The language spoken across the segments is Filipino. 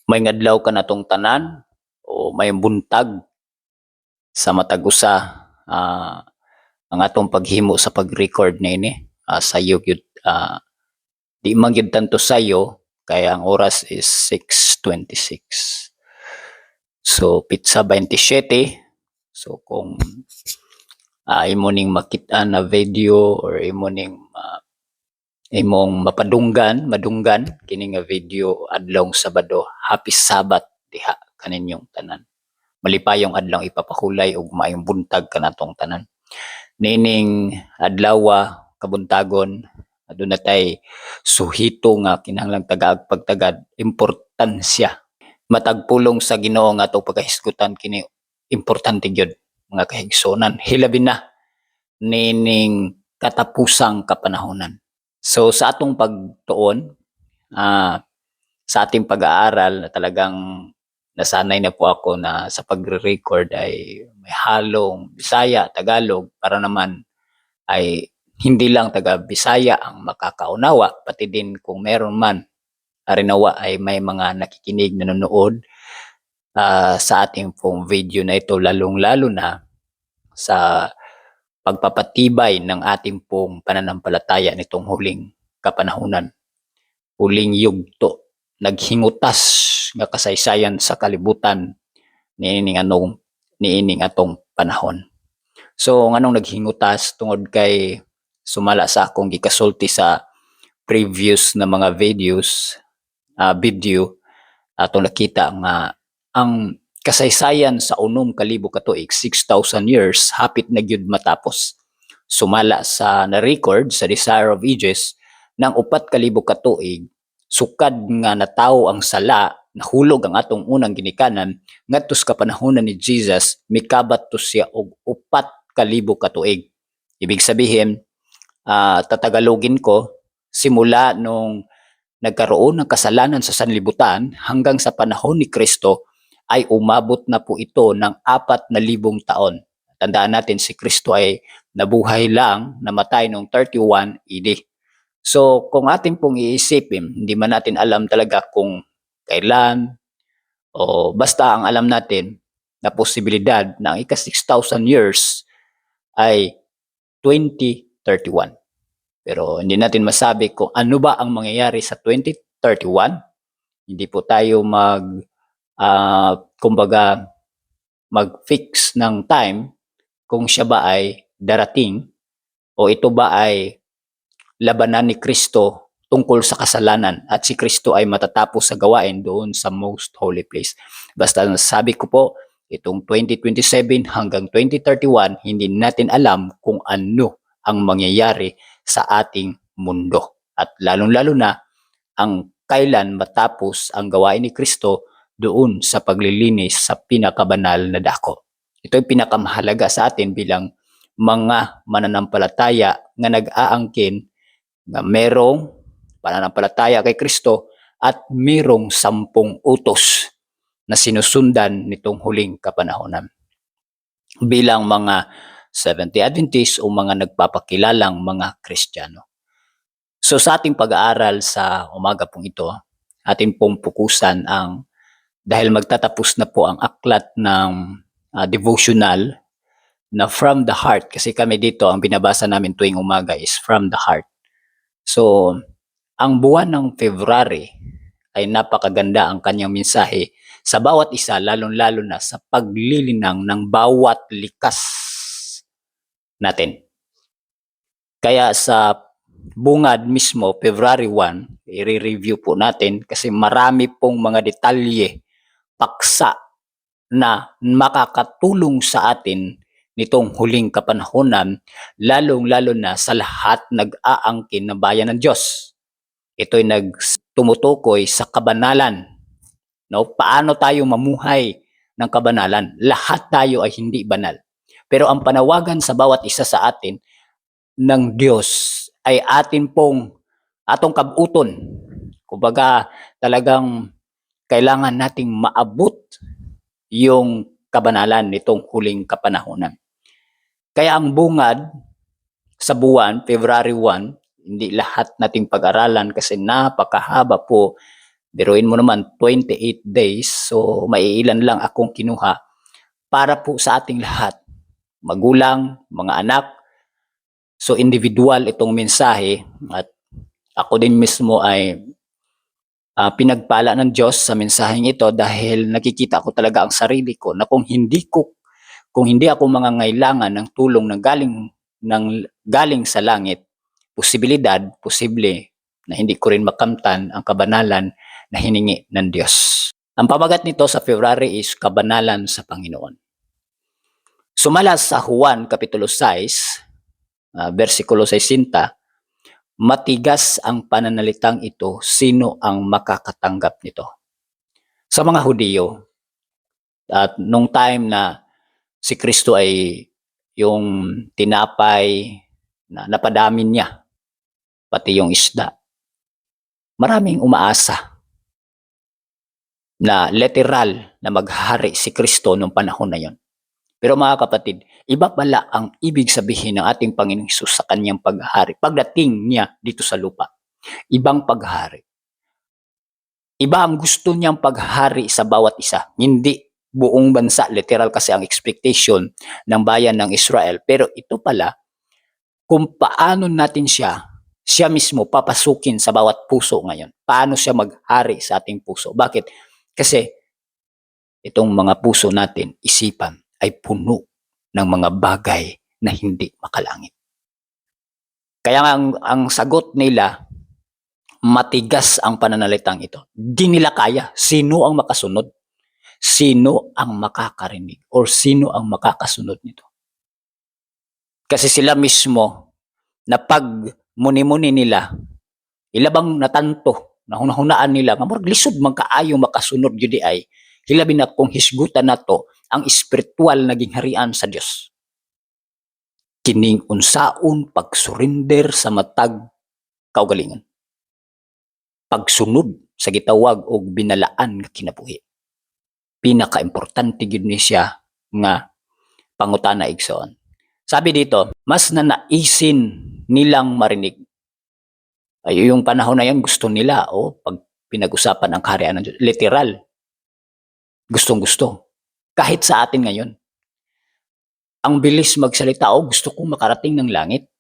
May ngadlaw ka natong tanan o may buntag sa matag usa ang atong paghimo sa pag-record nini sayo gyud di man gyud tanto sayo kay ang oras is 6:26. So pitsa 27. So kung imo ning makita na video or imo ning imong madunggan kini nga video adlong Sabado, happy Sabat diha kaninyong tanan. Malipayong adlaw ipapakulay ug maayong buntag kanatong tanan. Nining adlaw kabuntagon aduna tay suhito nga kinahanglang tagaag pagtagad importansya matag pulong sa Ginoo nga atong pagahisgutan kini importante gyud mga kahigsunan hilabi na nining katapusang kapanahonan. So sa atong pagtuon sa ating pag-aaral na talagang nasanay na po ako na sa pagre-record ay may halong Bisaya, Tagalog para naman ay hindi lang taga Bisaya ang makakaunawa pati din kung meron man arinawa ay may mga nakikinig nanonood sa ating pong video na ito lalong-lalo na sa pagpapatibay ng ating pong pananampalataya nitong huling kapanahunan, huling yugto, naghingutas nga kasaysayan sa kalibutan niining atong panahon. So nganong naghingutas tungod kay sumala sa akong gikasulti sa previous na mga video atong nakita nga ang kasaysayan sa 6,000 ka tuig, 6,000 years hapit na gyud matapos. Sumala sa na-record sa Desire of Ages ng 4,000 ka tuig sukad nga natawo ang sala, nahulog ang atong unang ginikanan ngadto sa kapanahonan ni Jesus, mikabat to siya og 4,000 ka tuig. Ibig sabihin, tatagalogin ko, simula nung nagkaroon ng kasalanan sa sanlibutan hanggang sa panahon ni Kristo ay umabot na po ito ng 4,000 taon. Tandaan natin si Kristo ay nabuhay lang, namatay noong 31 AD. So kung ating pong iisipin, hindi man natin alam talaga kung kailan o basta ang alam natin na posibilidad na ang ika-6,000 years ay 2031. Pero hindi natin masabi kung ano ba ang mangyayari sa 2031. Hindi po tayo kumbaga mag-fix ng time kung siya ba ay darating o ito ba ay labanan ni Kristo tungkol sa kasalanan at si Kristo ay matatapos sa gawain doon sa most holy place. Basta sabi ko po, itong 2027 hanggang 2031, hindi natin alam kung ano ang mangyayari sa ating mundo. At lalong-lalo na ang kailan matapos ang gawain ni Kristo doon sa paglilinis sa pinakabanal na dako. Ito ay pinakamahalaga sa atin bilang mga mananampalataya nga nag-aangkin na merong pananampalataya kay Kristo at merong 10 utos na sinusundan nitong huling kapanahonan. Bilang mga Seventh-day Adventist o mga nagpapakilalang mga Kristiyano. So sa ating pag-aaral sa umaga pong ito, ating pong pukusan dahil magtatapos na po ang aklat ng devotional na From the Heart, kasi kami dito ang binabasa namin tuwing umaga is From the Heart. So ang buwan ng February ay napakaganda ang kanyang mensahe sa bawat isa, lalong-lalo na sa paglilinang ng bawat likas natin. Kaya sa bungad mismo, February 1, i-review po natin kasi marami pong mga detalye, paksa na makakatulong sa atin nitong huling kapanahonan, lalong-lalo na sa lahat nag-aangkin ng bayan ng Diyos. Ito'y tumutukoy sa kabanalan. No? Paano tayo mamuhay ng kabanalan? Lahat tayo ay hindi banal. Pero ang panawagan sa bawat isa sa atin ng Diyos ay atong kabuton. Kumbaga talagang kailangan nating maabot yung kabanalan nitong huling kapanahonan. Kaya ang bungad sa buwan, February 1, hindi lahat nating pag-aralan kasi napakahaba po Biruin mo naman 28 days, so maiilan lang akong kinuha para po sa ating lahat, magulang, mga anak. So individual itong mensahe at ako din mismo ay pinagpala ng Diyos sa mensaheng ito dahil nakikita ko talaga ang sarili ko na kung hindi ako mangangailangan ng tulong galing sa langit, posible na hindi ko rin makamtan ang kabanalan na hiningi ng Diyos. Ang pamagat nito sa February is kabanalan sa Panginoon. Sumala sa Juan Kapitulo 6, versikulo 60, matigas ang pananalitang ito, sino ang makakatanggap nito? Sa mga Hudiyo, at nung time na si Kristo ay yung tinapay na napadamin niya, pati yung isda, maraming umaasa na literal na maghari si Kristo nung panahon na yon. Pero mga kapatid, iba pala ang ibig sabihin ng ating Panginoong Hesus sa kanyang paghari. Pagdating niya dito sa lupa, ibang paghari. Iba ang gusto niyang paghari sa bawat isa. Hindi buong bansa, literal kasi ang expectation ng bayan ng Israel. Pero ito pala, kung paano natin siya mismo papasukin sa bawat puso ngayon. Paano siya maghari sa ating puso. Bakit? Kasi itong mga puso natin, isipan, ay puno ng mga bagay na hindi makalangit. Kaya nga ang sagot nila, matigas ang pananalitang ito. Di nila kaya. Sino ang makasunod? Sino ang makakarinig? Or sino ang makakasunod nito? Kasi sila mismo, na pag muni-muni nila, ilabang natanto, nahunahunaan nila, nga murag lisod man kaayo makasunod judi ay, hilabi na kung hisgutan nato ang espiritual na gingharian sa Dios. Kining unsaon pagsurrender sa matag kaugalingon. Pagsunod sa gitawag og binalaan nga kinabuhi. Pinaka-importante gyud ni siya nga pangutana igsoon. Sabi dito, mas nanaisin nilang marinig. Ay yung panahon na yan gusto nila pag pinag-usapan ang kaharian ng Diyos. Literal. Gustong-gusto. Kahit sa atin ngayon. Ang bilis magsalita, gusto kong makarating ng langit.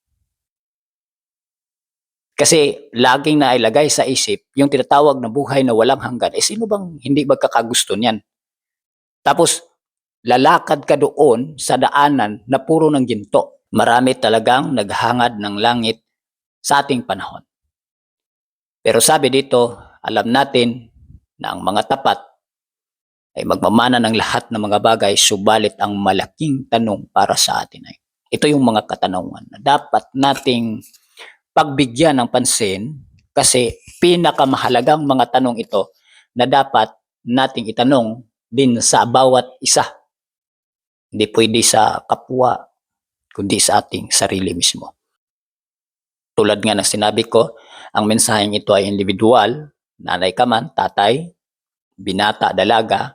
Kasi laging nailagay sa isip, yung tinatawag na buhay na walang hanggan, sino bang hindi magkakagusto niyan? Tapos, lalakad ka doon sa daanan na puro ng ginto. Marami talagang naghangad ng langit sa ating panahon. Pero sabi dito, alam natin na ang mga tapat ay magmamana ng lahat ng mga bagay, subalit ang malaking tanong para sa atin ay, ito yung mga katanungan na dapat nating pagbigyan ng pansin kasi pinakamahalagang mga tanong ito na dapat nating itanong din sa bawat isa. Hindi pwede sa kapwa, kundi sa ating sarili mismo. Tulad nga ng sinabi ko, ang mensaheng ito ay individual, nanay ka man, tatay, binata, dalaga,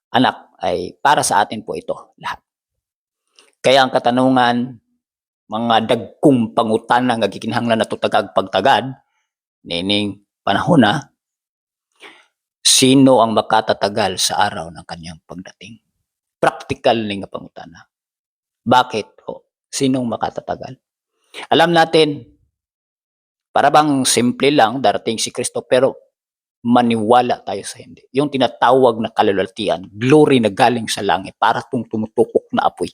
anak, ay para sa atin po ito lahat. Kaya ang katanungan, mga dagkong pangutana nga gikinahanglan nato tagag pagtagad, nining panahon na, sino ang makatatagal sa araw ng kanyang pagdating? Practical ni nga pangutana. Bakit? Sinong makatatagal? Alam natin, para bang simple lang darating si Kristo, pero maniwala tayo sa hindi. Yung tinatawag na kaluwalhatian, glory na galing sa langit, para itong tumutukok na apoy.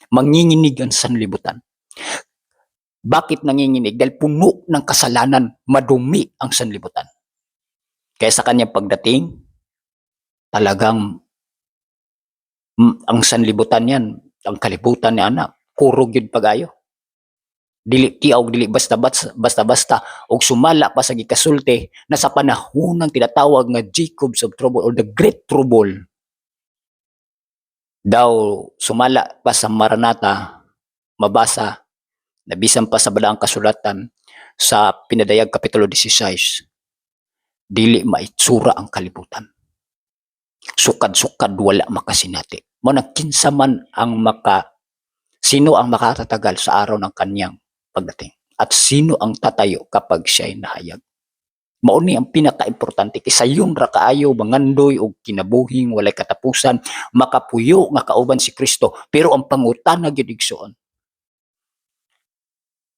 Manginginig ang sanlibutan. Bakit nanginginig? Dahil puno ng kasalanan, madumi ang sanlibutan. Kaya sa kanyang pagdating, talagang ang sanlibutan yan, ang kalibutan ni anak, kurog yun pag-ayo. Dili tiaw, dili basta-basta og sumala pa sa gikasulti na sa panahon ng tinatawag nga Jacob's of trouble or the great trouble daw sumala pa sa Maranatha, mabasa na bisan pa sa balaang kasulatan sa Pinadayag Kapitulo 16, dili maitsura ang kalibutan. Sukad-sukad wala makasinati. Mo kinsa man ang sino ang makatatagal sa araw ng kanyang pagdating? At sino ang tatayo kapag siya'y nahayag? Mao ni ang pinaka-importante kaysa yun ra kaayo mangandoy og kinabuhing walay katapusan, makapuyo nga kauban si Kristo. Pero ang pangutana gyud igsoon,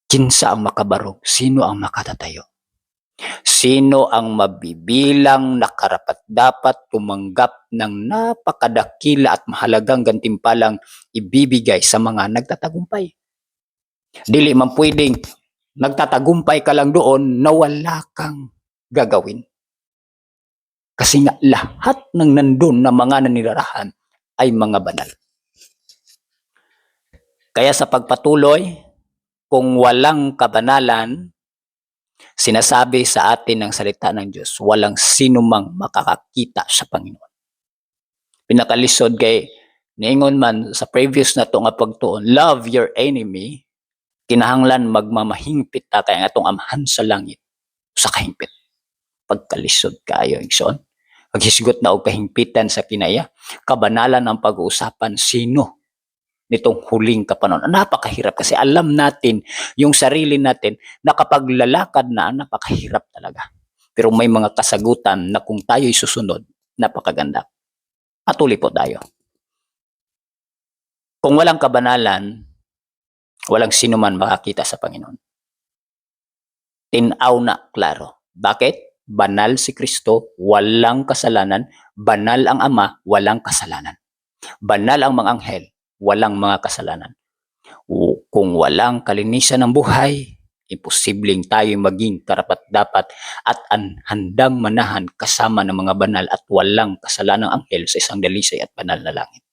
kinsa ang makabarog? Sino ang makatatayo? Sino ang mabibilang na karapat-dapat tumanggap ng napakadakila at mahalagang gantimpalang ibibigay sa mga nagtatagumpay? Dili man pwedeng nagtatagumpay ka lang doon na wala kang gagawin. Kasi nga lahat ng nandun na mga naninirahan ay mga banal. Kaya sa pagpatuloy, kung walang kabanalan, sinasabi sa atin ng salita ng Diyos, walang sinumang makakakita sa Panginoon. Pinakalisod kay niingon man sa previous na to nga pagtuon, love your enemy, kinahanglan magmamahingpit ta kay atong amahan sa langit sa kahingpit. Pagkalisod kayo igsoon, paghisgot na og kahingpitan sa kinaya, kabanalan ang pag-uusapan sino nitong huling kapanahon. Napakahirap kasi alam natin yung sarili natin na kapag lalakad na, napakahirap talaga. Pero may mga kasagutan na kung tayo'y susunod, napakaganda. Patuloy po tayo. Kung walang kabanalan, walang sino man makakita sa Panginoon. Tinaw na, klaro. Bakit? Banal si Kristo, walang kasalanan. Banal ang Ama, walang kasalanan. Banal ang mga anghel, walang mga kasalanan. Kung walang kalinisan ng buhay, imposibleng tayo maging karapat-dapat at handang manahan kasama ng mga banal at walang kasalanang anghel sa isang dalisay at banal na langit.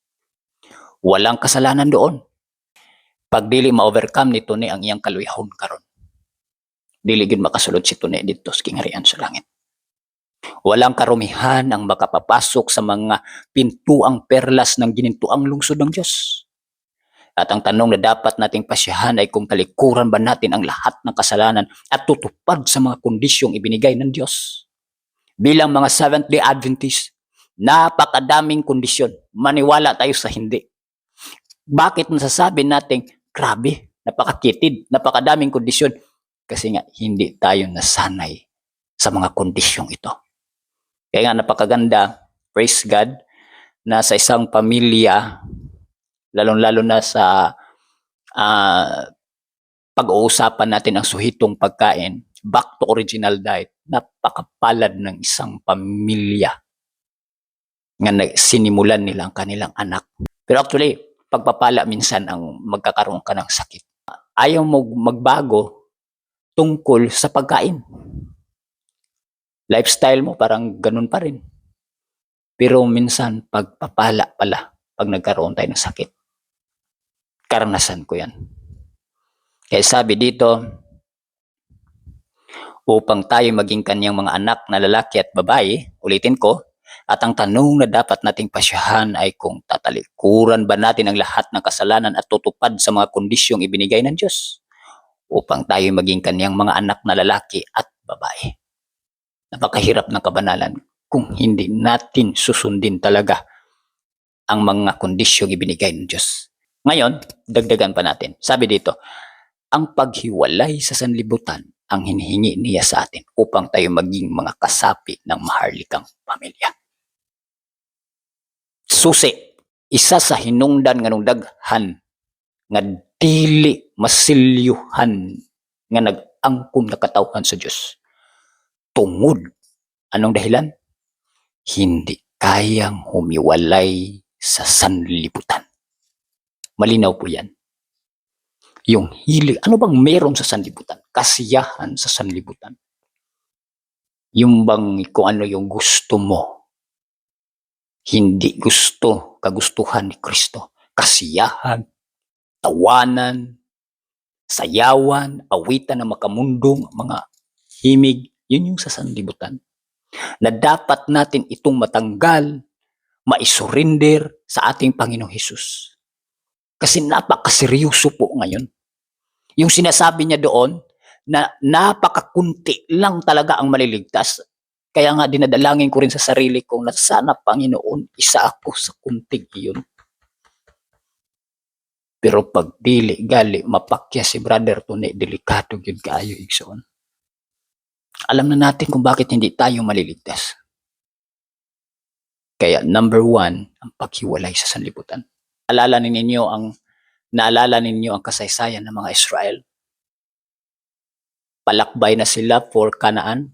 Walang kasalanan doon. Pag dili ma-overcome nito ni ang iyang kaluyahon karon, dili gid makasulod si tunay dito sa kingharian sa langit. Walang karumihan ang makapapasok sa mga pintuang perlas ng ginintuang lungsod ng Diyos. At ang tanong na dapat nating pasyahan ay kung talikuran ba natin ang lahat ng kasalanan at tutupad sa mga kondisyong ibinigay ng Diyos. Bilang mga Seventh-day Adventist, napakadaming kondisyon. Maniwala tayo sa hindi. Bakit nasasabi natin, grabe, napakakitid, napakadaming kondisyon? Kasi nga, hindi tayo nasanay sa mga kondisyong ito. Kaya nga napakaganda, praise God, na sa isang pamilya, lalong-lalo na sa pag-uusapan natin ang suhitong pagkain, back to original diet, napakapalad ng isang pamilya nga sinimulan nila ang kanilang anak. Pero actually, pagpapala minsan ang magkakaroon ka ng sakit. Ayaw mo magbago tungkol sa pagkain. Lifestyle mo parang ganun pa rin. Pero minsan, pagpapala pala pag nagkaroon tayo ng sakit. Karanasan ko yan. Kaya sabi dito, upang tayo maging kanyang mga anak na lalaki at babae, ulitin ko, at ang tanong na dapat nating pasyahan ay kung tatalikuran ba natin ang lahat ng kasalanan at tutupad sa mga kondisyong ibinigay ng Diyos upang tayo maging kanyang mga anak na lalaki at babae. Napakahirap ng kabanalan kung hindi natin susundin talaga ang mga kondisyong ibinigay ng Diyos. Ngayon, dagdagan pa natin. Sabi dito, ang paghiwalay sa sanlibutan ang hinihingi niya sa atin upang tayo maging mga kasapi ng maharlikang pamilya. Susi, isa sa hinungdan nganong daghan nga dili masilyuhan nga nag-angkon na katawhan sa Diyos. Tungod, anong dahilan? Hindi kayang humiwalay sa sanlibutan. Malinaw po yan. Yung hilig, ano bang meron sa sanlibutan? Kasiyahan sa sanlibutan. Yung bang kung ano yung gusto mo, hindi gusto, kagustuhan ni Kristo. Kasiyahan, tawanan, sayawan, awitan na makamundong, mga himig, yun yung sa sanlibutan. Na dapat natin itong matanggal, maisurrender sa ating Panginoong Hesus. Kasi napakaseryoso po ngayon. Yung sinasabi niya doon, na napakakunti lang talaga ang maliligtas. Kaya nga dinadalangin ko rin sa sarili ko na sana Panginoon, isa ako sa kunting iyon. Pero pag dili gali mapakya si brother to ni delikado gyud kaayo igsoon. Alam na natin kung bakit hindi tayo maliligtas. Kaya number 1, ang paghiwalay sa sanlibutan. Naalala ninyo ang kasaysayan ng mga Israel. Palakbay na sila for Canaan,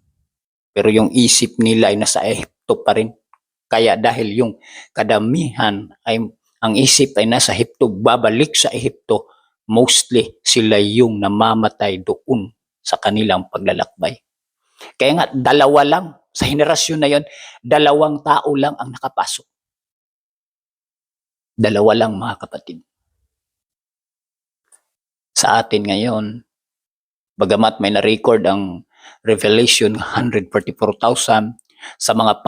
pero yung isip nila ay nasa Ehipto pa rin. Kaya dahil yung kadamihan ay ang isip ay nasa Ehipto, babalik sa Ehipto, mostly sila yung namamatay doon sa kanilang paglalakbay. Kaya nga, dalawa lang, sa henerasyon na yon, 2 tao lang ang nakapasok. 2 lang, mga kapatid. Sa atin ngayon, bagamat may na-record ang Revelation 144,000, sa mga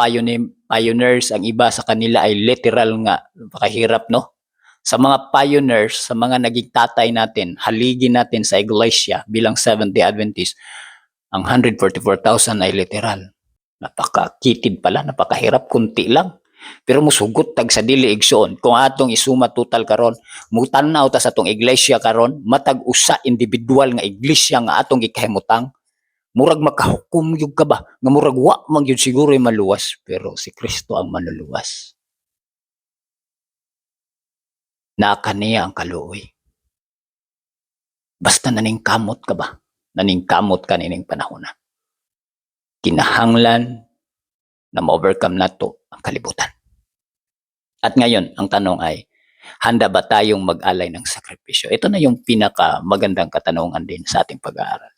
pioneers, ang iba sa kanila ay literal nga, pakahirap, no? Sa mga pioneers, sa mga naging tatay natin, haligi natin sa iglesia bilang Seventh-day Adventist, ang 144,000 ay literal. Napakakitid pala, napakahirap, kunti lang. Pero musugot tag sa dili igsoon. Kung atong isuma total karon, mutanaw ta sa atong iglesia karon, matag usa individual nga iglesia nga atong gikahimutang, murag makahukom gyud ka ba nga murag wa man gyud siguro maluwas, pero si Kristo ang manluluwas. Naa kaniya ang kaluoy. Basta naningkamot ka ba? Naningkamot ka nining panahon na. Kinahanglan na ma-overcome nato ang kalibutan. At ngayon, ang tanong ay, handa ba tayong mag-alay ng sakripisyo? Ito na yung pinaka magandang katanungan din sa ating pag-aaral.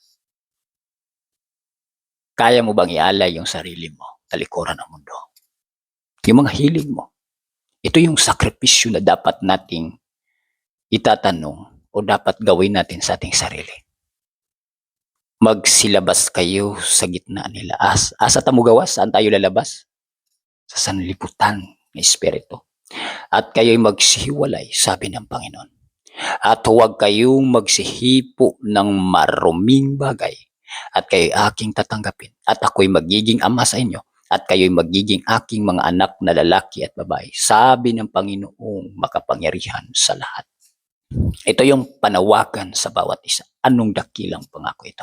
Kaya mo bang ialay yung sarili mo, talikuran ng mundo? Yung mga hilig mo. Ito yung sakripisyo na dapat nating itatanong o dapat gawin natin sa ating sarili. Magsilabas kayo sa gitna nila. Asa tamo gawas? Saan tayo lalabas? Sa sanlibutan ng Espiritu. At kayo'y magsihiwalay, sabi ng Panginoon. At huwag kayong magsihipo ng maruming bagay. At kayo'y aking tatanggapin. At ako'y magiging ama sa inyo. At kayo'y magiging aking mga anak na lalaki at babae. Sabi ng Panginoong makapangyarihan sa lahat. Ito yung panawagan sa bawat isa. Anong dakilang pangako ito?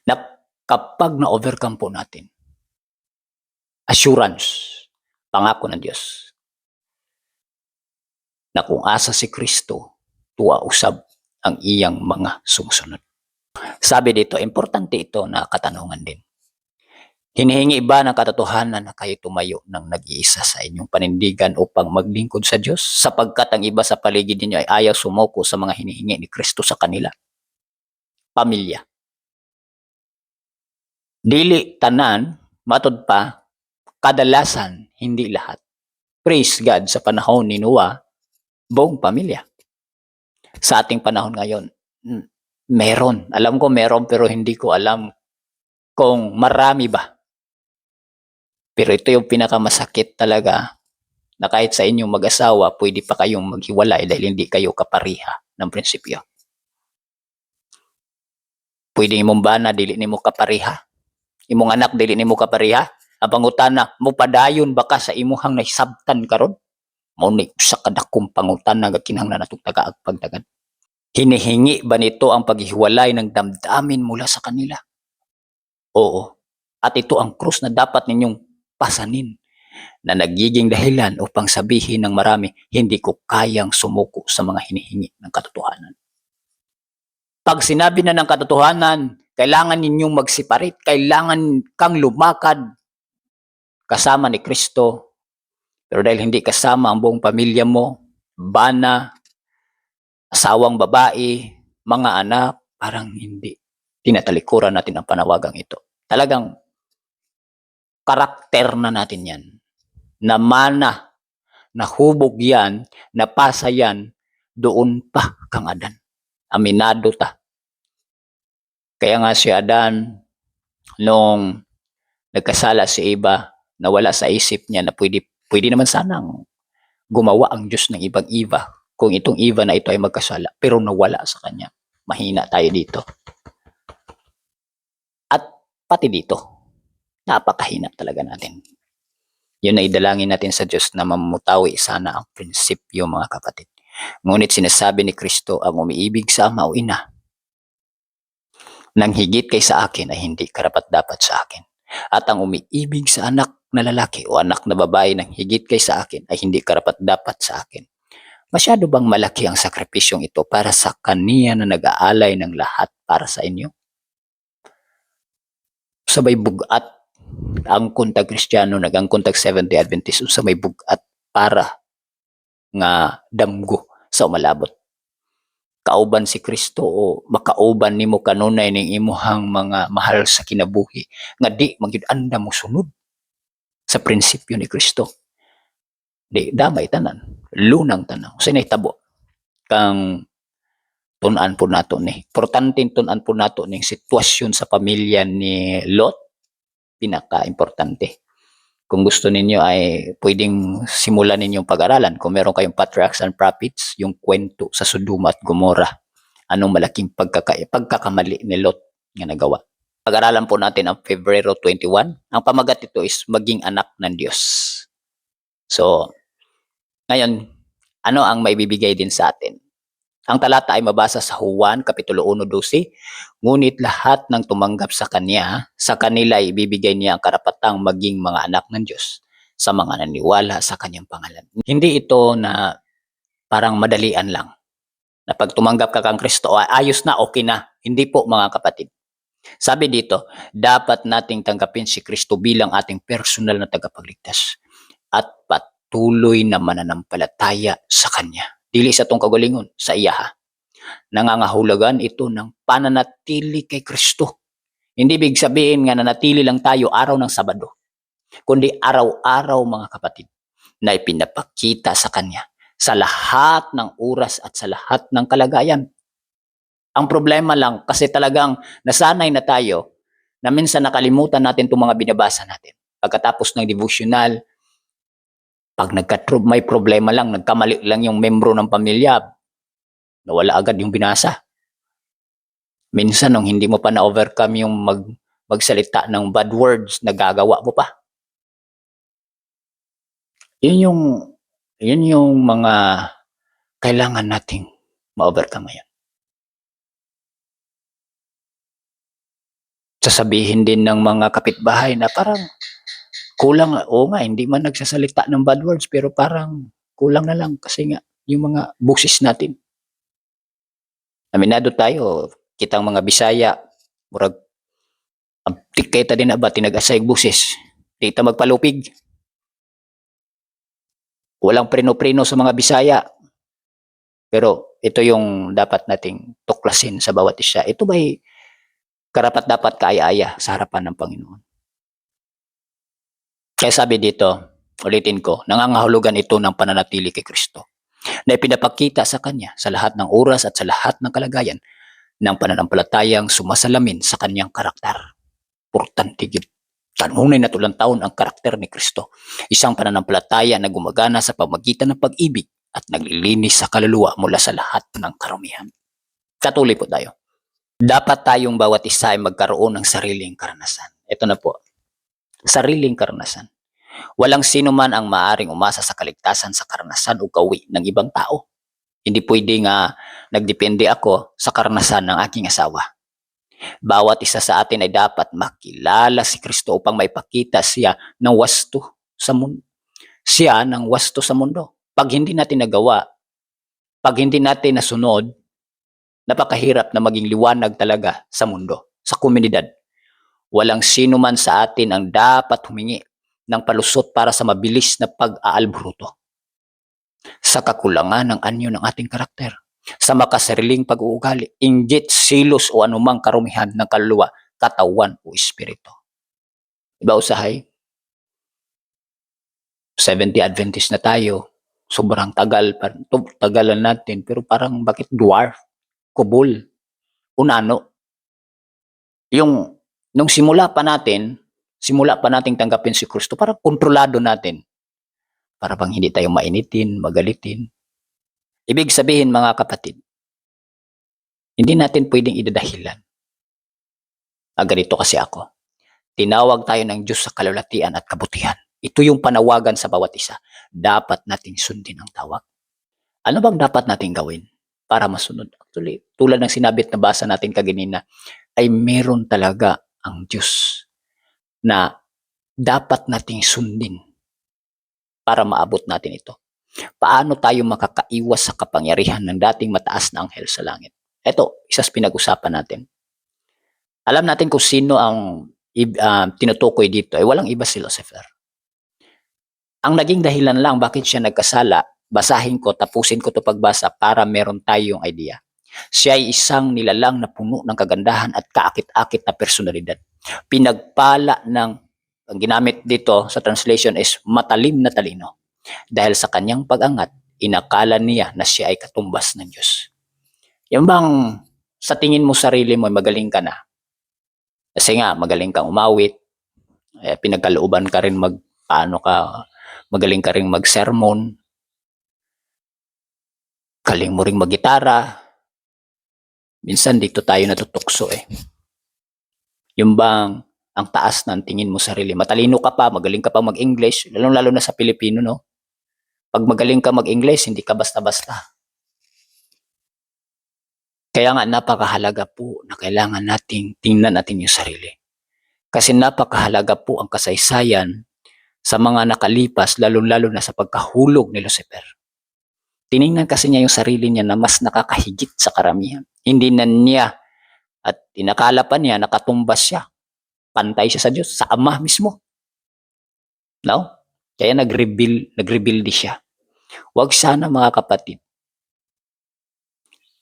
Na kapag na-overcome po natin, assurance, pangako ng Diyos, na kung asa si Kristo, tuwa usab ang iyang mga sumusunod. Sabi dito, importante ito na katanungan din. Hinihingi ba ng katotohanan na kayo tumayo ng nag-iisa sa inyong panindigan upang maglingkod sa Diyos, sapagkat ang iba sa paligid ninyo ay ayaw sumuko sa mga hinihingi ni Kristo sa kanila? Pamilya. Dili tanan, matod pa, kadalasan, hindi lahat. Praise God, sa panahon ni Noah, buong pamilya. Sa ating panahon ngayon, meron. Alam ko meron, pero hindi ko alam kung marami ba. Pero ito yung pinakamasakit talaga, na kahit sa inyong mag-asawa, pwede pa kayong maghiwalay dahil hindi kayo kapariha ng prinsipyo. Pwede imong bana, dili nimo kapariha. Imong anak, dili nimo kapariha. Ang pangutana, mo padayon baka sa imuhang nahisabtan karon? Mao ni usa ka dakong pangutana nga kinahanglan natong tagaagpagdagan. Hinihingi ba nito ang paghiwalay ng damdamin mula sa kanila? Oo. At ito ang krus na dapat ninyong pasanin, na nagiging dahilan upang sabihin ng marami, hindi ko kayang sumuko sa mga hinihingi ng katotohanan. Pag sinabi na ng katotohanan, kailangan ninyong mag-separate, kailangan kang lumakad kasama ni Kristo. Pero dahil hindi kasama ang buong pamilya mo, bana, asawang babae, mga anak, parang hindi. Tinatalikuran natin ang panawagang ito. Talagang karakter na natin yan. Na mana, nahubog yan, napasa yan, doon pa kang Adan. Aminado ta. Kaya nga si Adan, nung nagkasala si Eva, nawala sa isip niya na pwede naman sanang gumawa ang Diyos ng ibang Eva kung itong Eva na ito ay magkasala, pero nawala sa kanya. Mahina tayo dito. At pati dito, napakahina talaga natin. Yun na idalangin natin sa Diyos na mamutawi sana ang prinsipyo, mga kapatid. Ngunit sinasabi ni Kristo, ang umiibig sa ama o ina, ng higit kay sa akin ay hindi karapat-dapat sa akin. At ang umiibig sa anak na lalaki o anak na babae ng higit kay sa akin ay hindi karapat-dapat sa akin. Masyado bang malaki ang sakripisyong ito para sa kaniya na nag-aalay ng lahat para sa inyo? Sabay bugat ang kuntag Kristiyano, nagang kuntag Seventh-day Adventist, sa may bugat para nga damgo sa umalabot. Kauban si Kristo o makauban nimo kanunay ning imuhang mga mahal sa kinabuhi nga di magyud anda mo sunod sa prinsipyo ni Kristo. Di damay tanan, lunang tanan. Sa nahitabo kang tun-an po nato ni. Importante tun-an po nato ning sitwasyon sa pamilya ni Lot. Pinaka-importante. Kung gusto ninyo ay pwedeng simulan ninyong pag-aralan. Kung meron kayong Patriarchs and Prophets, yung kwento sa Sodoma at Gomora. Anong malaking pagkakamali ni Lot nga nagawa. Pag-aralan po natin ang Pebrero 21. Ang pamagat ito is maging anak ng Diyos. So, ngayon, ano ang maibibigay din sa atin? Ang talata ay mabasa sa Juan, Kapitulo 1:12. Ngunit lahat ng tumanggap sa Kanya, sa kanila ay ibibigay niya ang karapatang maging mga anak ng Diyos sa mga naniwala sa Kanyang pangalan. Hindi ito na parang madalian lang. Na pag tumanggap ka kang Kristo, ayos na, okay na. Hindi po mga kapatid. Sabi dito, dapat nating tanggapin si Kristo bilang ating personal na tagapagligtas at patuloy na mananampalataya sa Kanya. Dili sa tong kagalingon, sa iya. Nangangahulugan ito ng pananatili kay Kristo. Hindi big sabihin nga nanatili lang tayo araw ng Sabado, kundi araw-araw mga kapatid na ipinapakita sa Kanya sa lahat ng oras at sa lahat ng kalagayan. Ang problema lang kasi talagang nasanay na tayo na minsan nakalimutan natin itong mga binabasa natin. Pagkatapos ng devotional, pag may problema lang, nagkamali lang yung membro ng pamilya, nawala agad yung binasa. Minsan, nung hindi mo pa na-overcome yung magsalita ng bad words, nagagawa mo pa. Yun yung mga kailangan nating ma-overcome ngayon. Sasabihin din ng mga kapitbahay na parang kulang, nga, hindi man nagsasalita ng bad words, pero parang kulang na lang kasi nga yung mga boses natin. Aminado tayo, kitang mga Bisaya, murag, tiketa din na ba, tinag-asay boses, di ta magpalupig. Walang preno-preno sa mga Bisaya. Pero ito yung dapat nating tuklasin sa bawat isa. Ito ba'y karapat-dapat kaaya-aya sa harapan ng Panginoon? Kaya sabi dito, ulitin ko, nangangahulugan ito ng pananatili kay Kristo na ipinapakita sa Kanya sa lahat ng oras at sa lahat ng kalagayan ng pananampalatayang sumasalamin sa Kanyang karakter. Importante yun. Tanunay na tulang taon ang karakter ni Kristo. Isang pananampalataya na gumagana sa pamagitan ng pag-ibig at naglilinis sa kaluluwa mula sa lahat ng karumihan. Katuloy po tayo. Dapat tayong bawat isa ay magkaroon ng sariling karanasan. Ito na po. Sariling karanasan. Walang sino man ang maaring umasa sa kaligtasan sa karanasan o gawi ng ibang tao. Hindi pwede nga nagdepende ako sa karanasan ng aking asawa. Bawat isa sa atin ay dapat makilala si Kristo upang maipakita siya ng wasto sa mundo. Siya ng wasto sa mundo. Pag hindi natin nagawa, pag hindi natin nasunod, napakahirap na maging liwanag talaga sa mundo, sa komunidad. Walang sino man sa atin ang dapat humingi ng palusot para sa mabilis na pag-aalburuto. Sa kakulangan ng anyo ng ating karakter, sa makasariling pag-uugali, inggit, silos o anumang karumihan ng kaluluwa, katawan o espiritu. Iba usahay, 70 Adventist na tayo, sobrang tagalan natin, pero parang bakit dwarf, kubol, unano. Nung simula pa nating tanggapin si Kristo, parang kontrolado natin. Para bang hindi tayo mainitin, magalitin. Ibig sabihin mga kapatid, hindi natin pwedeng idadahilan. Ganito kasi ako. Tinawag tayo ng Diyos sa kalulatian at kabutihan. Ito yung panawagan sa bawat isa. Dapat nating sundin ang tawag. Ano bang dapat nating gawin para masunod? Actually, tulad ng sinabit na basa natin kaganina, ay meron talaga ang Diyos na dapat nating sundin para maabot natin ito. Paano tayo makakaiwas sa kapangyarihan ng dating mataas na anghel sa langit? Ito, isa sa pinag-usapan natin. Alam natin kung sino ang tinutukoy dito. Walang iba si Lucifer. Ang naging dahilan lang bakit siya nagkasala, basahin ko, tapusin ko ito pagbasa para meron tayong idea. Siya ay isang nilalang na puno ng kagandahan at kaakit-akit na personalidad. Pinagpala ng, ang ginamit dito sa translation is matalim na talino. Dahil sa kanyang pag-angat, inakala niya na siya ay katumbas ng Diyos. Yung bang sa tingin mo sarili mo, magaling ka na. Kasi nga, magaling kang umawit, pinagkalooban ka rin magaling ka rin mag-sermon, galing mo rin mag-gitara. Minsan dito tayo natutukso Yung bang ang taas ng tingin mo sarili. Matalino ka pa, magaling ka pa mag-English, lalo na sa Pilipino, no? Pag magaling ka mag-English, hindi ka basta-basta. Kaya nga napakahalaga po na kailangan nating tingnan natin yung sarili. Kasi napakahalaga po ang kasaysayan sa mga nakalipas, lalo-lalo na sa pagkahulog ni Lucifer. Tiningnan kasi niya yung sarili niya na mas nakakahigit sa karamihan. Hindi na niya at inakala pa niya nakatumbas siya. Pantay siya sa Diyos, sa Ama mismo. No? Kaya nag-rebuild siya. Huwag sana mga kapatid.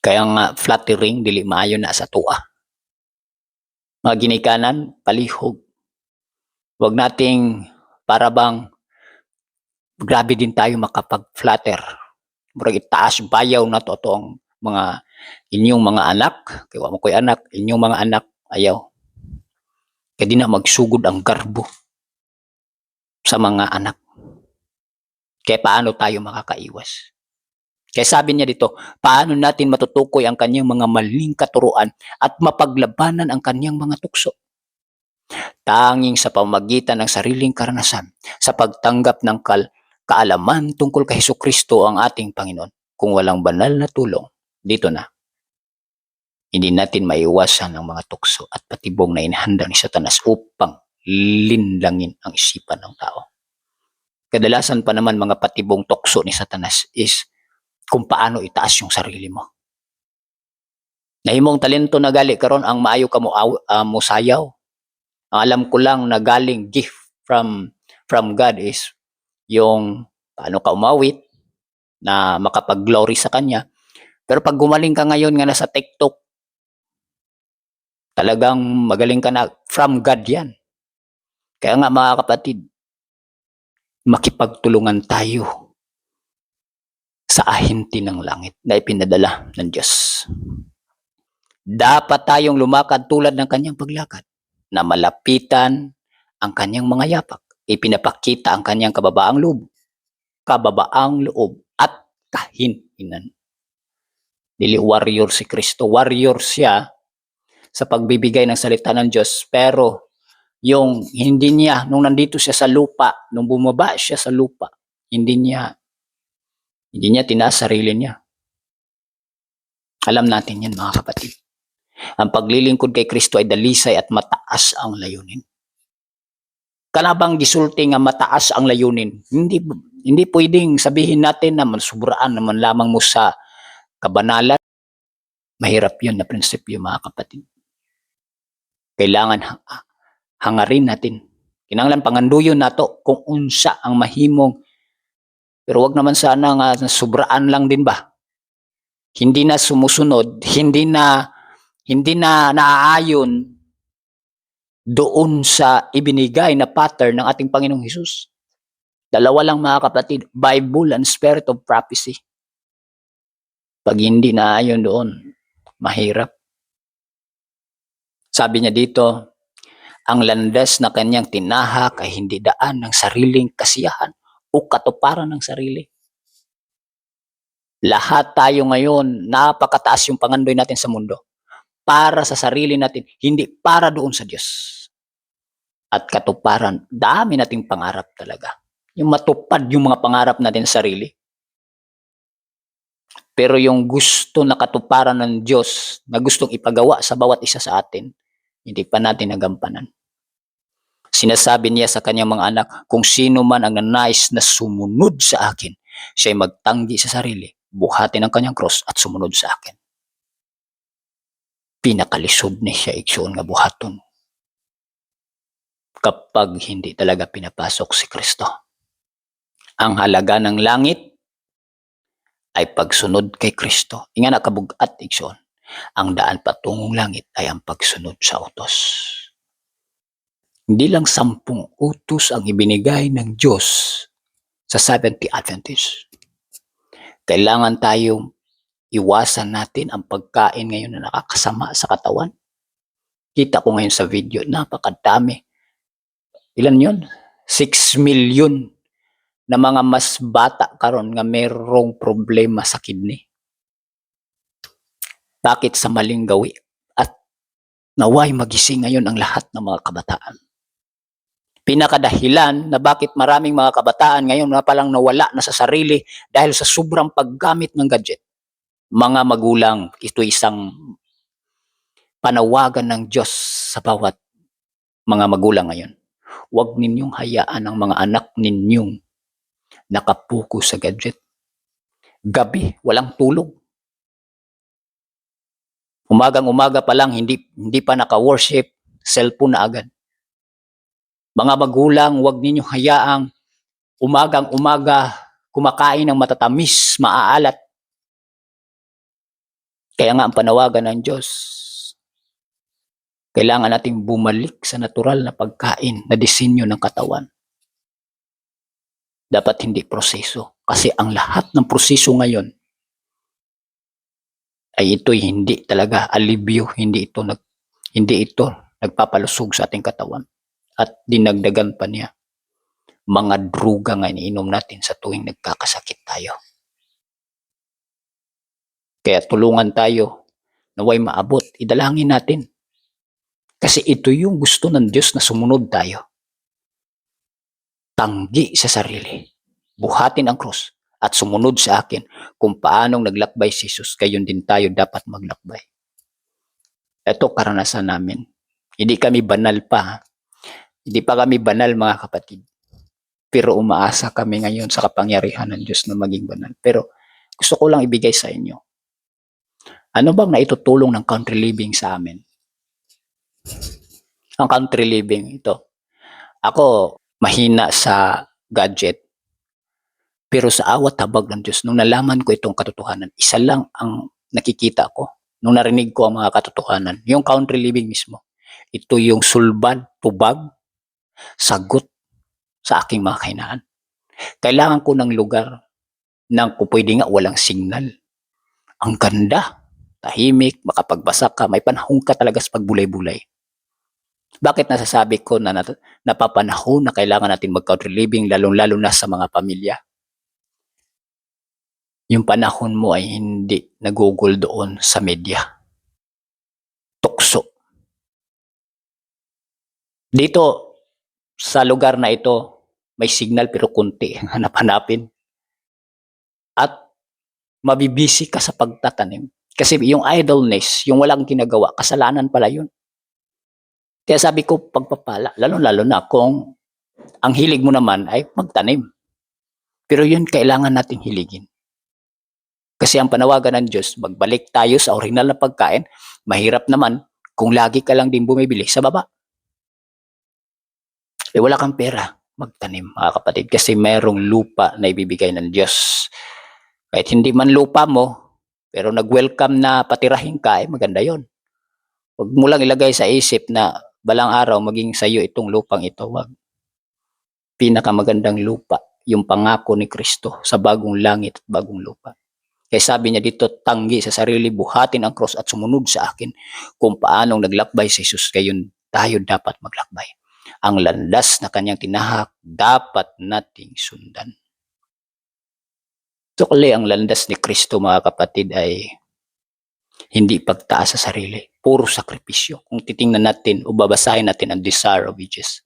Kaya nga flattering, dili maayo na sa tuwa. Mga ginikanan, palihog. Huwag nating para bang grabe din tayo makapag-flatter. Murag itaas bayaw na to ang mga inyong mga anak. Kaya mo ko'y anak, inyong mga anak, ayaw. Kaya di na magsugod ang garbo sa mga anak. Kaya paano tayo makakaiwas? Kaya sabi niya dito, paano natin matutukoy ang kanyang mga maling katuruan at mapaglabanan ang kanyang mga tukso? Tanging sa pamagitan ng sariling karanasan, sa pagtanggap ng kaalaman tungkol kay Hesukristo ang ating Panginoon. Kung walang banal na tulong, dito na. Hindi natin maiwasan ang mga tukso at patibong na inihanda ni Satanas upang linlangin ang isipan ng tao. Kadalasan pa naman mga patibong tukso ni Satanas is kung paano itaas yung sarili mo. Nahimong talento na gali karon ang maayo ka mo sayaw. Ang alam ko lang na galing gift from God is yung paano ka umawit na makapag-glory sa Kanya. Pero pag gumaling ka ngayon nga nasa TikTok, talagang magaling ka na from God yan. Kaya nga mga kapatid, makipagtulungan tayo sa ahinti ng langit na ipinadala ng Diyos. Dapat tayong lumakad tulad ng kanyang paglakad, na malapitan ang kanyang mga yapak, ipinapakita ang kanyang kababaang loob at kahinhinan. Dili warrior si Kristo, warrior siya sa pagbibigay ng salita ng Diyos, pero yung hindi niya, nung nandito siya sa lupa, nung bumaba siya sa lupa, hindi niya tinaas sarili niya. Alam natin yan mga kapatid. Ang paglilingkod kay Kristo ay dalisay at mataas ang layunin. Kanabang gisulti nga mataas ang layunin, hindi pwedeng sabihin natin na mansubraan naman lamang mo sa kabanalan. Mahirap yun na prinsipyo mga kapatid. Kailangan hangarin natin. Kinahanglan panganduyon nato kung unsa ang mahimong. Pero wag naman sana nga subraan lang din ba? Hindi na sumusunod, hindi na naaayon doon sa ibinigay na pattern ng ating Panginoong Hesus. Dalawa lang mga kapatid, Bible and Spirit of Prophecy. Pag hindi naaayon doon, mahirap. Sabi niya dito, ang landas na kanyang tinahak ay hindi daan ng sariling kasiyahan o katuparan ng sarili. Lahat tayo ngayon, napakataas yung pangandoy natin sa mundo. Para sa sarili natin, hindi para doon sa Diyos. At katuparan, dami nating pangarap talaga. Yung matupad yung mga pangarap natin sa sarili. Pero yung gusto na katuparan ng Diyos, na gustong ipagawa sa bawat isa sa atin, Hindi pa natin nagampanan. Sinasabi niya sa kanyang mga anak, kung sino man ang nanais na sumunod sa akin, siya'y magtanggi sa sarili, buhatin ang kanyang cross at sumunod sa akin. Pinakalisod ni siya igsoon nga buhaton. Kapag hindi talaga pinapasok si Kristo. Ang halaga ng langit ay pagsunod kay Kristo. Inga na kabugat igsoon. Ang daan patungong langit ay ang pagsunod sa utos. Hindi lang 10 utos ang ibinigay ng Diyos sa Seventh-day Adventist. Kailangan tayong iwasan natin ang pagkain ngayon na nakakasama sa katawan. Kita ko ngayon sa video, napakadami. Ilan yun? 6 million na mga mas bata karon nga merong problema sa kidney. Bakit sa maling gawi? At naway magising ngayon ang lahat ng mga kabataan. Pinakadahilan na bakit maraming mga kabataan ngayon na palang nawala na sa sarili dahil sa sobrang paggamit ng gadget. Mga magulang, ito isang panawagan ng Diyos sa bawat mga magulang ngayon. Huwag ninyong hayaan ang mga anak ninyong nakapuko sa gadget. Gabi, walang tulog. Umagang-umaga pa lang, hindi pa naka-worship, cellphone na agad. Mga magulang, huwag ninyong hayaang umagang-umaga kumakain ng matatamis, maaalat. Kaya nga ang panawagan ng Diyos, kailangan nating bumalik sa natural na pagkain na disenyo ng katawan. Dapat hindi proseso. Kasi ang lahat ng proseso ngayon ay ito'y hindi talaga alibyo, hindi ito nagpapalusog sa ating katawan. At dinagdagan pa niya mga druga nga iniinom natin sa tuwing nagkakasakit tayo. Kaya tulungan tayo naway maabot, idalangin natin. Kasi ito yung gusto ng Diyos na sumunod tayo. Tanggi sa sarili, buhatin ang krus, at sumunod sa akin. Kung paanong naglakbay si Jesus, gayon din tayo dapat maglakbay. Ito karanasan namin. Hindi kami banal pa. Hindi pa kami banal, mga kapatid. Pero umaasa kami ngayon sa kapangyarihan ng Diyos na maging banal. Pero gusto ko lang ibigay sa inyo. Ano bang naitutulong ng country living sa amin? Ang country living, ito. Ako, mahina sa gadget. Pero sa awat habag ng Diyos, nung nalaman ko itong katotohanan, isa lang ang nakikita ko. Nung narinig ko ang mga katotohanan, yung country living mismo. Ito yung sulban, tubag, sagot sa aking mga kahinaan. Kailangan ko ng lugar na kung pwede nga walang signal. Ang ganda, tahimik, makapagbasa ka, may panahon ka talaga sa pagbulay-bulay. Bakit nasasabi ko na napapanahon na kailangan natin mag-country living, lalong-lalo na sa mga pamilya? Yung panahon mo ay hindi nagugol doon sa media. Tukso. Dito, sa lugar na ito, may signal pero kunti. Hanap-hanapin. At mabibisi ka sa pagtatanim. Kasi yung idleness, yung walang ginagawa, kasalanan pala yun. Kaya sabi ko, pagpapala, lalo-lalo na kung ang hilig mo naman ay magtanim. Pero yun kailangan nating hiligin. Kasi ang panawagan ng Diyos, magbalik tayo sa original na pagkain, mahirap naman kung lagi ka lang din bumibili sa baba. Wala kang pera, magtanim, mga kapatid, kasi mayroong lupa na ibibigay ng Diyos. Kahit hindi man lupa mo, pero nag-welcome na patirahin ka, maganda yon. Huwag mo lang ilagay sa isip na balang araw maging sayo itong lupang ito. Wag. Pinakamagandang lupa, yung pangako ni Kristo sa bagong langit at bagong lupa. Kaya sabi niya dito, tanggi sa sarili, buhatin ang cross at sumunod sa akin. Kung paanong naglakbay si Jesus, gayon tayo dapat maglakbay. Ang landas na kanyang tinahak, dapat nating sundan. Tukli ang landas ni Kristo, mga kapatid, ay hindi pagtaas sa sarili. Puro sakripisyo. Kung titingnan natin o babasahin natin ang Desire of Ages.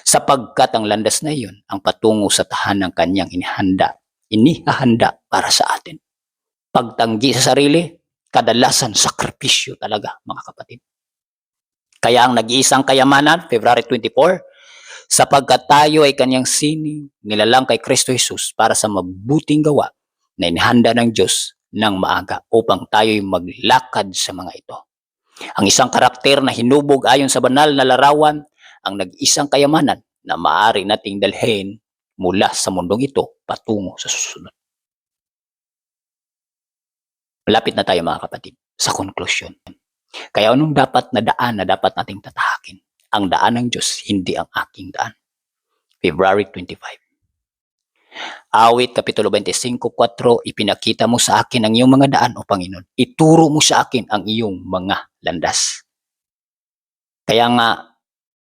Sapagkat ang landas na iyon ang patungo sa tahanang kanyang inihahanda para sa atin. Pagtanggi sa sarili, kadalasan sakripisyo talaga, mga kapatid. Kaya ang nag-iisang kayamanan, February 24, sapagkat tayo ay kanyang sining nilalang kay Kristo Jesus para sa mabuting gawa na inihanda ng Diyos ng maaga upang tayo'y maglakad sa mga ito. Ang isang karakter na hinubog ayon sa banal na larawan, ang nag-isang kayamanan na maaari nating dalhin mula sa mundong ito patungo sa susunod. Malapit na tayo mga kapatid sa conclusion. Kaya anong dapat na daan na dapat nating tatahakin? Ang daan ng Diyos, hindi ang aking daan. February 25. Awit, Kapitulo 25:4, ipinakita mo sa akin ang iyong mga daan, O Panginoon. Ituro mo sa akin ang iyong mga landas. Kaya nga,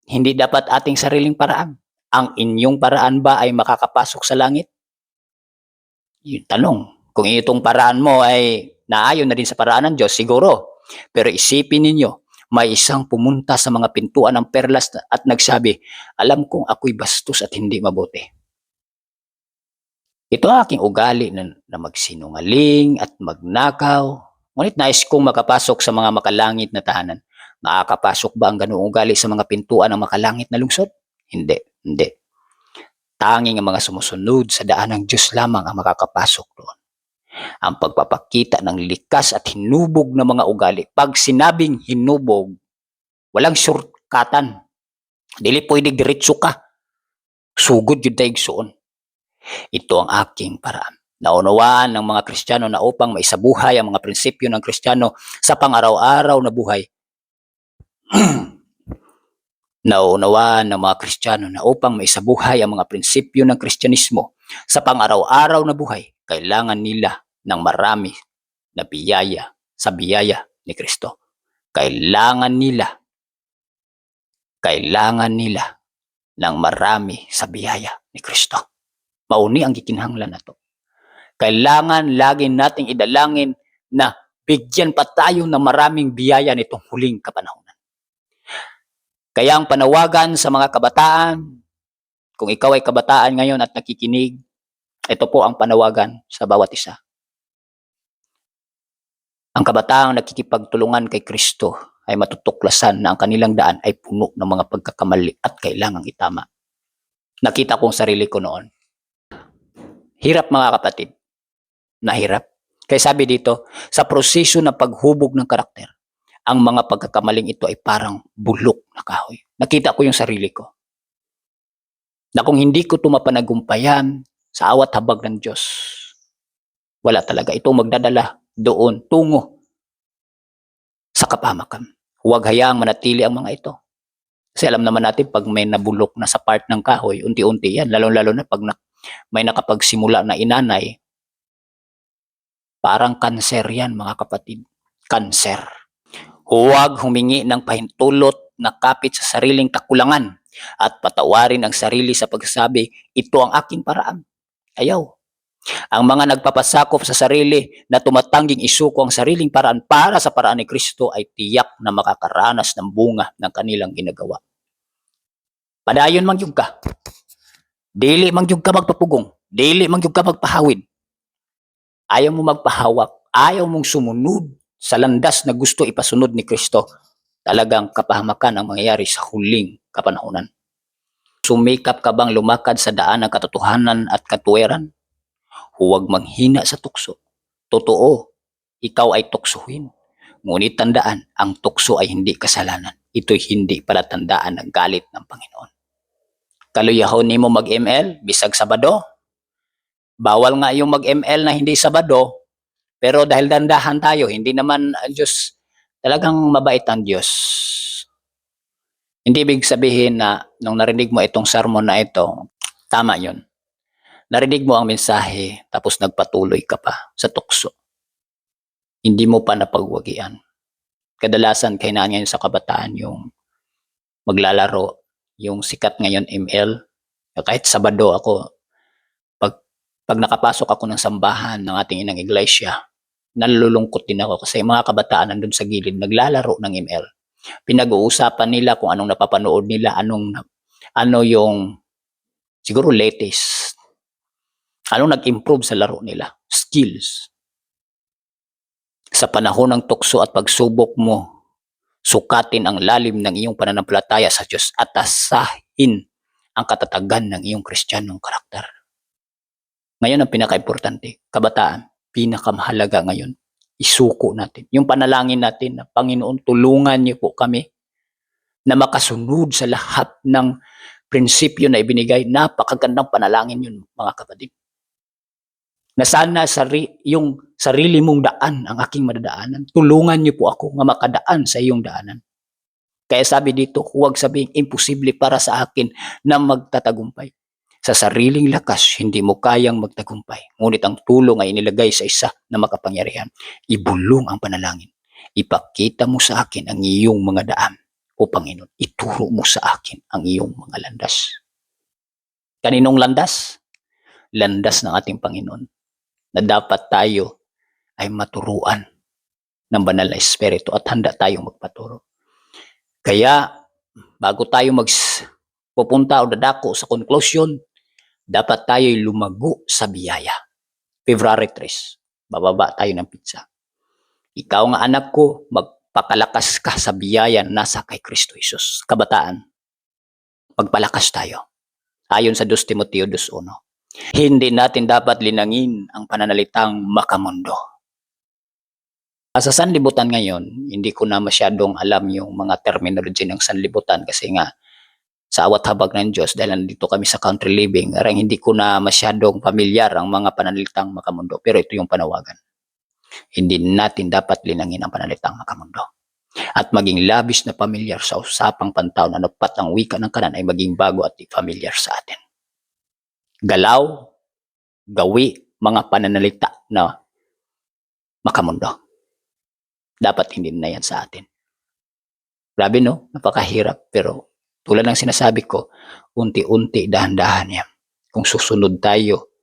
hindi dapat ating sariling paraan. Ang inyong paraan ba ay makakapasok sa langit? Yung tanong. Kung itong paraan mo ay naayon na din sa paraan ng Diyos, siguro. Pero isipin ninyo, may isang pumunta sa mga pintuan ng perlas at nagsabi, alam kong ako'y bastos at hindi mabuti. Ito ang aking ugali na magsinungaling at magnakaw. Ngunit nais kong makapasok sa mga makalangit na tahanan. Makakapasok ba ang ganoong ugali sa mga pintuan ng makalangit na lungsod? Hindi, hindi. Tanging ang mga sumusunod sa daan ng Diyos lamang ang makakapasok doon. Ang pagpapakita ng likas at hinubog na mga ugali. Pag sinabing hinubog, walang shortcutan. Dili pwede diretso ka. Sugod yun tayo igsuon. Ito ang aking paraan. Naunawaan ng mga Kristiyano na upang maisabuhay ang mga prinsipyo ng Kristiyano sa pang-araw-araw na buhay. Naunawaan ng mga Kristiyano na upang maisabuhay ang mga prinsipyo ng Kristyanismo sa pang-araw-araw na buhay, kailangan nila ng marami na biyaya sa biyaya ni Kristo. Kailangan nila ng marami sa biyaya ni Kristo. Mauni ang gikinahanglan nato. Kailangan lagi nating idalangin na bigyan pa tayo ng maraming biyaya nitong huling kapanahonan. Kaya ang panawagan sa mga kabataan, kung ikaw ay kabataan ngayon at nakikinig, ito po ang panawagan sa bawat isa. Ang kabataang nakikipagtulungan kay Kristo ay matutuklasan na ang kanilang daan ay puno ng mga pagkakamali at kailangang itama. Nakita kong sarili ko noon. Hirap mga kapatid. Nahirap. Kaya sabi dito, sa proseso ng paghubog ng karakter, ang mga pagkakamaling ito ay parang bulok na kahoy. Nakita ko yung sarili ko. Na kung hindi ko ito mapanagumpayan sa awat habag ng Diyos, wala talaga. Ito magdadala doon, tungo sa kapahamakan. Huwag hayaang manatili ang mga ito. Kasi alam naman natin, pag may nabulok na sa part ng kahoy, unti-unti yan. Lalo-lalo na pag may nakapagsimula na inanay, parang kanser yan, mga kapatid. Kanser. Huwag humingi ng pahintulot na kapit sa sariling kakulangan at patawarin ang sarili sa pagsasabi, ito ang aking paraan. Ayaw. Ang mga nagpapasakop sa sarili na tumatangging isuko ang sariling paraan para sa paraan ni Kristo ay tiyak na makakaranas ng bunga ng kanilang ginagawa. Padayon mangyug ka. Dili mangyug ka magpapugong. Dili mangyug ka magpahawid. Ayaw mo magpahawak. Ayaw mong sumunod sa landas na gusto ipasunod ni Kristo. Talagang kapahamakan ang mangyayari sa huling kapanahonan. Sumikap ka bang lumakad sa daan ng katotohanan at katuwiran? Huwag manghina sa tukso. Totoo, ikaw ay tuksuhin. Ngunit tandaan, ang tukso ay hindi kasalanan. Ito'y hindi palatandaan ng galit ng Panginoon. Kaluyahon nimo mag-ML, bisag Sabado. Bawal nga yung mag-ML na hindi Sabado, pero dahil dandahan tayo, hindi naman ang Diyos, talagang mabait ang Diyos. Hindi ibig sabihin na nung narinig mo itong sermon na ito, tama yun. Narinig mo ang mensahe, tapos nagpatuloy ka pa sa tukso. Hindi mo pa napagwagian. Kadalasan, kainaan ngayon sa kabataan yung maglalaro, yung sikat ngayon ML. Kahit Sabado ako, pag nakapasok ako ng sambahan ng ating inang iglesia, nalulungkot din ako kasi mga kabataan nandun sa gilid, naglalaro ng ML. Pinag-uusapan nila kung anong napapanood nila, ano yung siguro latest. Anong nag-improve sa laro nila? Skills. Sa panahon ng tukso at pagsubok mo Sukatin ang lalim ng iyong pananampalataya sa Diyos at asahin ang katatagan ng iyong Kristiyanong karakter. Ngayon ang pinaka-importante, kabataan, pinakamahalaga ngayon, isuko natin. Yung panalangin natin na, Panginoon, tulungan niyo po kami na makasunod sa lahat ng prinsipyo na ibinigay. Napakagandang panalangin yun, mga kapatid. Na sana yung sarili mong daan ang aking madadaanan. Tulungan niyo po ako nga makadaan sa iyong daanan. Kaya sabi dito, huwag sabihing imposible para sa akin na magtatagumpay. Sa sariling lakas, hindi mo kayang magtagumpay. Ngunit ang tulong ay inilagay sa isa na makapangyarihan. Ibulong ang panalangin. Ipakita mo sa akin ang iyong mga daan. O Panginoon, ituro mo sa akin ang iyong mga landas. Kaninong landas? Landas ng ating Panginoon. Na dapat tayo ay maturuan ng banal na Espiritu at handa tayong magpaturo. Kaya, bago tayo pupunta o dadako sa conclusion, dapat tayo'y lumago sa biyaya. February 3, bababa tayo ng pizza. Ikaw nga anak ko, magpakalakas ka sa biyaya na nasa kay Kristo Jesus. Kabataan, magpalakas tayo. Ayon sa 2 Timoteo 2:1. Hindi natin dapat linangin ang pananalitang makamundo. Sa sanlibutan ngayon, hindi ko na masyadong alam yung mga terminology ng sanlibutan kasi nga sa awat habag ng Diyos dahil nandito kami sa country living, parang hindi ko na masyadong pamilyar ang mga pananalitang makamundo. Pero ito yung panawagan. Hindi natin dapat linangin ang pananalitang makamundo. At maging labis na pamilyar sa usapang pantaw na napat ang wika ng kanan ay maging bago at familiar sa atin. Galaw, gawi, mga pananalita na makamundo. Dapat hindi na yan sa atin. Grabe no? Napakahirap pero tulad ng sinasabi ko, unti-unti, dahan-dahan yan. Kung susunod tayo,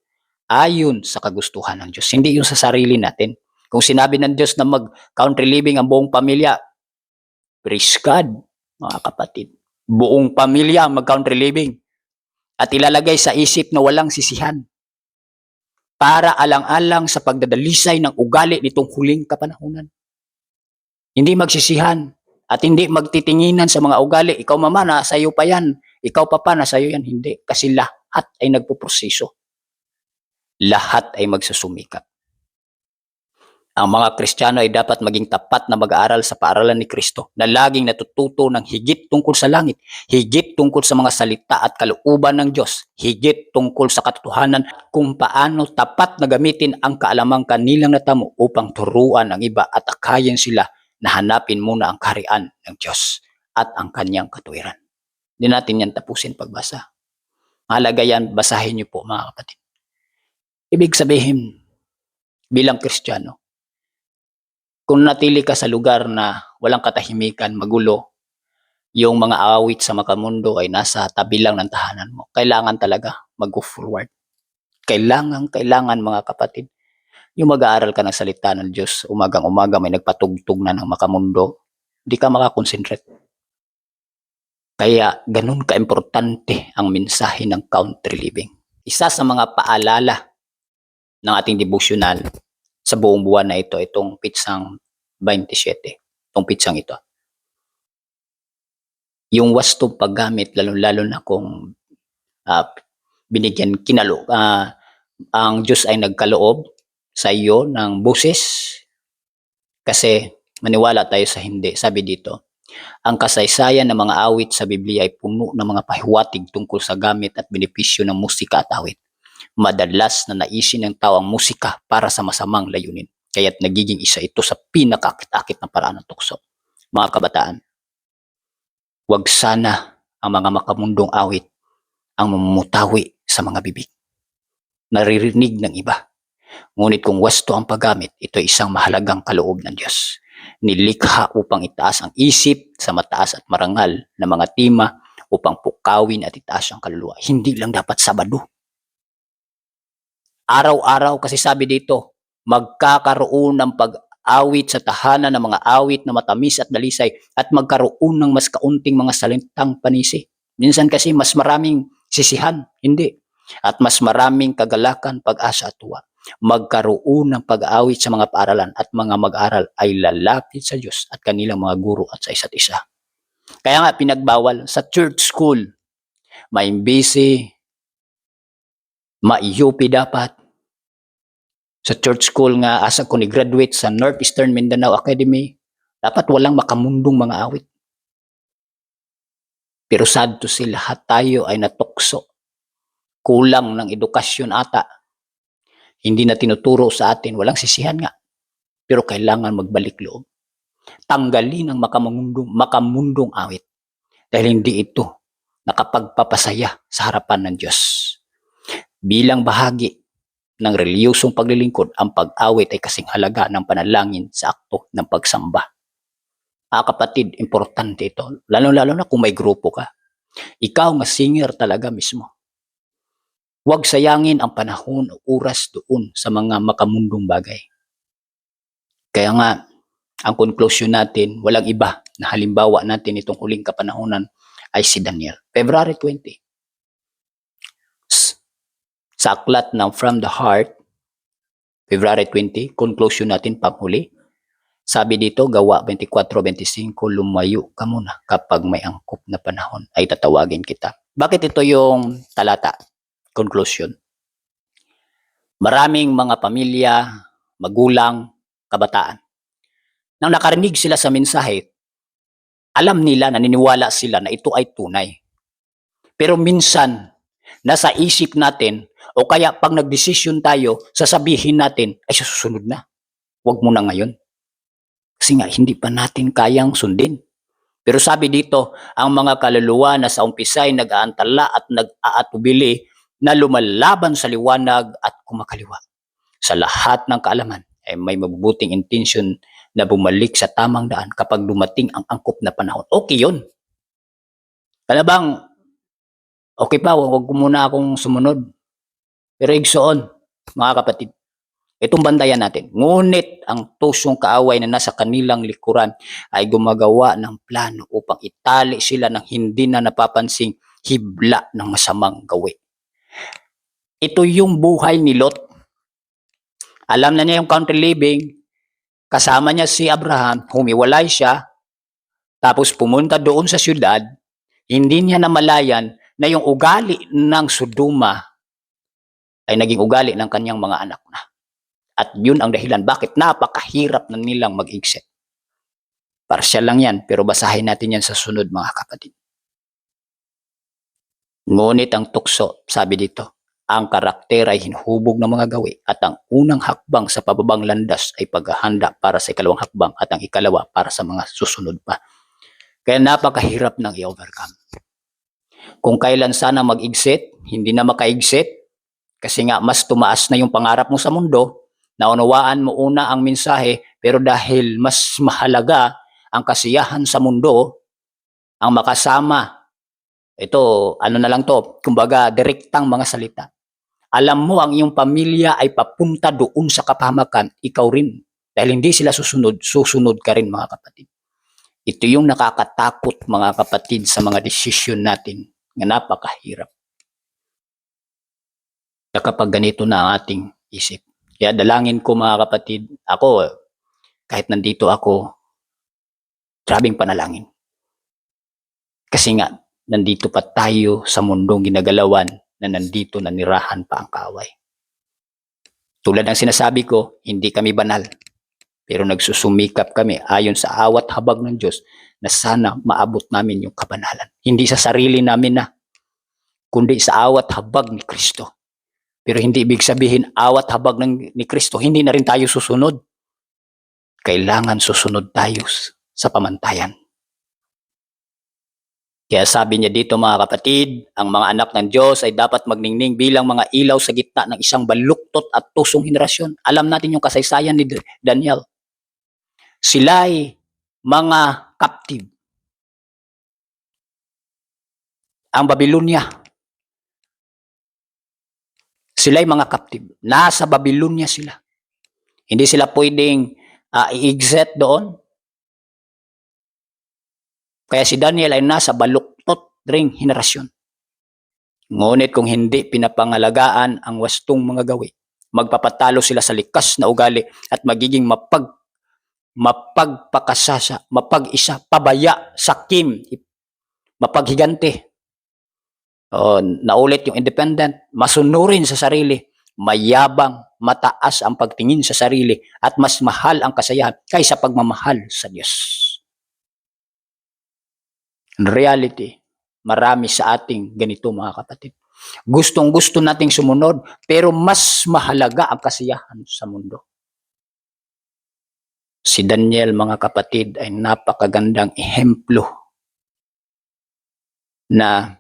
ayon sa kagustuhan ng Diyos. Hindi yung sa sarili natin. Kung sinabi ng Diyos na mag-country living ang buong pamilya, praise God, mga kapatid. Buong pamilya mag-country living. At ilalagay sa isip na walang sisihan. Para alang-alang sa pagdadalisay ng ugali nitong huling kapanahunan. Hindi magsisihan. At hindi magtitinginan sa mga ugali, ikaw mama, nasa iyo pa yan. Ikaw papa, nasa iyo yan. Hindi. Kasi lahat ay nagpuproseso. Lahat ay magsusumikap. Ang mga Kristiyano ay dapat maging tapat na mag-aaral sa paaralan ni Kristo na laging natututo ng higit tungkol sa langit, higit tungkol sa mga salita at kalooban ng Diyos, higit tungkol sa katotohanan kung paano tapat na gamitin ang kaalamang kanilang natamo upang turuan ang iba at akayin sila na hanapin muna ang kaharian ng Diyos at ang kanyang katuwiran. Hindi natin yan tapusin pagbasa. Mahalaga yan, basahin niyo po mga kapatid. Ibig sabihin, bilang Kristiyano, kung natili ka sa lugar na walang katahimikan, magulo, yung mga awit sa makamundo ay nasa tabi lang ng tahanan mo, kailangan talaga mag-go forward. Kailangan mga kapatid, yung mag-aaral ka ng salita ng Diyos, umagang-umaga may nagpatugtog na ng makamundo, di ka makakonsentrate. Kaya ganun ka-importante ang mensahe ng country living. Isa sa mga paalala ng ating devotional sa buong buwan na ito, itong pitsang 27, itong pitsang ito. Yung wastong paggamit, lalo-lalo na kung binigyan ang Diyos ay nagkaloob sa iyo ng boses, kasi maniwala tayo sa hindi. Sabi dito, ang kasaysayan ng mga awit sa Biblia ay puno ng mga pahiwatig tungkol sa gamit at benepisyo ng musika at awit. Madalas na naisin ng tao ang musika para sa masamang layunin. Kaya't nagiging isa ito sa pinakakit-akit na paraan ng tukso. Mga kabataan, huwag sana ang mga makamundong awit ang mamutawi sa mga bibig. Naririnig ng iba. Ngunit kung wasto ang paggamit, ito ay isang mahalagang kaloob ng Diyos. Nilikha upang itaas ang isip sa mataas at marangal na mga tema upang pukawin at itaas ang kaluluwa. Hindi lang dapat Sabado. Araw-araw, kasi sabi dito, magkakaroon ng pag-awit sa tahanan ng mga awit na matamis at dalisay at magkaroon ng mas kaunting mga salitang panisi. Minsan kasi mas maraming sisihan, hindi. At mas maraming kagalakan, pag-asa at tuwa. magkaroon ng pag-aawit sa mga paaralan at mga mag-aral ay lalapit sa Diyos at kanilang mga guro at sa isa't isa. Kaya nga pinagbawal sa church school, maimbisi, ma-UP dapat. Sa church school nga, asa ko ni-graduate sa Northeastern Mindanao Academy, dapat walang makamundong mga awit. Pero sad to say, lahat tayo ay natukso. Kulang ng edukasyon ata. Hindi na tinuturo sa atin, walang sisihan nga. Pero kailangan magbalik loob. Tanggalin ang makamundong awit. Dahil hindi ito nakapagpapasaya sa harapan ng Diyos. Bilang bahagi ng reliyosong paglilingkod, ang pag-awit ay kasing halaga ng panalangin sa akto ng pagsamba. Kapatid, importante ito. Lalo-lalo na kung may grupo ka. Ikaw nga singer talaga mismo. Huwag sayangin ang panahon o oras doon sa mga makamundong bagay. Kaya nga, ang conclusion natin, walang iba na halimbawa natin itong huling kapanahonan ay si Daniel. February 20. Sa aklat ng From the Heart, February 20, conclusion natin panghuli. Sabi dito, Gawa 24-25, lumayo ka muna kapag may angkop na panahon ay tatawagin kita. Bakit ito yung talata? Conclusion. Maraming mga pamilya, magulang, kabataan. Nang nakarinig sila sa mensahe, alam nila, naniniwala sila na ito ay tunay. Pero minsan, nasa isip natin, o kaya pag nagdesisyon tayo, sasabihin natin, ay susunod na. Huwag mo na ngayon. Kasi nga, hindi pa natin kayang sundin. Pero sabi dito, ang mga kaluluwa na sa umpisa ay nag-aantala at nag-aatubili na lumalaban sa liwanag at kumakaliwa. Sa lahat ng kaalaman, ay may mabubuting intensyon na bumalik sa tamang daan kapag dumating ang angkop na panahon. Okay yun. Kaya bang, okay pa, huwag ko muna akong sumunod. Pero igsoon, mga kapatid, itong bandayan natin. Ngunit ang tusong kaaway na nasa kanilang likuran ay gumagawa ng plano upang itali sila ng hindi na napapansing hibla ng masamang gawi. Ito yung buhay ni Lot. Alam na niya yung country living, kasama niya si Abraham, humiwalay siya, tapos pumunta doon sa syudad, hindi niya namalayan na yung ugali ng Sodoma ay naging ugali ng kanyang mga anak na. At yun ang dahilan bakit napakahirap na nilang mag-exit. Partial lang yan, pero basahin natin yan sa sunod, mga kapatid. Ngunit ang tukso, sabi dito, ang karakter ay hinhubog ng mga gawi at ang unang hakbang sa pababang landas ay paghahanda para sa ikalawang hakbang at ang ikalawa para sa mga susunod pa. Kaya napakahirap ng i-overcome. Kung kailan sana mag-exit, hindi na maka-exit, kasi nga mas tumaas na yung pangarap mo sa mundo, naunawaan mo una ang mensahe, pero dahil mas mahalaga ang kasiyahan sa mundo, ang makasama, ito, ano na lang to, kumbaga direktang mga salita. Alam mo ang iyong pamilya ay papunta doon sa kapahamakan, ikaw rin. Dahil hindi sila susunod ka rin, mga kapatid. Ito yung nakakatakot, mga kapatid, sa mga desisyon natin na napakahirap. Kapag ganito na ang ating isip. Kaya dalangin ko, mga kapatid, ako, kahit nandito ako, grabing panalangin. Kasi nga, nandito pa tayo sa mundong ginagalawan na nandito nanirahan pa ang kaaway. Tulad ng sinasabi ko, hindi kami banal. Pero nagsusumikap kami ayon sa awat habag ng Diyos na sana maabot namin yung kabanalan. Hindi sa sarili namin na, kundi sa awat habag ni Kristo. Pero hindi ibig sabihin awat habag ni Kristo, hindi na rin tayo susunod. Kailangan susunod tayo sa pamantayan. Kaya sabi niya dito, mga kapatid, ang mga anak ng Diyos ay dapat magningning bilang mga ilaw sa gitna ng isang baluktot at tusong henerasyon. Alam natin yung kasaysayan ni Daniel. Sila'y mga captive. Ang Babylonia, sila'y mga captive. Nasa Babylonia sila. Hindi sila pwedeng i-exit doon. Kaya si Daniel ay nasa baluktot ring henerasyon. Ngunit kung hindi pinapangalagaan ang wastong mga gawi, magpapatalo sila sa likas na ugali at magiging mapagpakasasa, mapag-isa, pabaya, sakim, mapaghigante. Naulit yung independent, masunurin sa sarili, mayabang, mataas ang pagtingin sa sarili, at mas mahal ang kasayahan kaysa pagmamahal sa Diyos. In reality, marami sa ating ganito mga kapatid. Gustong-gusto nating sumunod, pero mas mahalaga ang kasiyahan sa mundo. Si Daniel, mga kapatid, ay napakagandang ehemplo na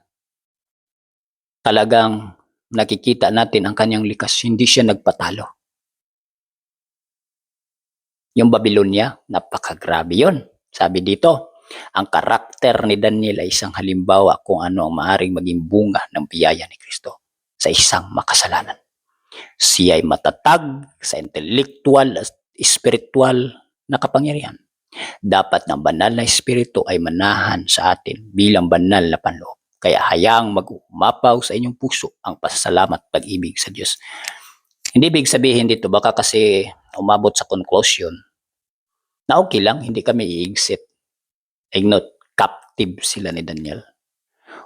talagang nakikita natin ang kanyang likas. Hindi siya nagpatalo. Yung Babylonia, napakagrabe yun. Sabi dito, ang karakter ni Daniel ay isang halimbawa kung ano ang maaaring maging bunga ng biyaya ni Kristo sa isang makasalanan. Siya ay matatag sa intellectual at spiritual na kapangyarihan. Dapat ng banal na espiritu ay manahan sa atin bilang banal na panloob. Kaya hayaang mag-umapaw sa inyong puso ang pasasalamat at pag-ibig sa Diyos. Hindi ibig sabihin dito, baka kasi umabot sa conclusion na okay lang, hindi kami i-exit. Ignore, captive sila ni Daniel.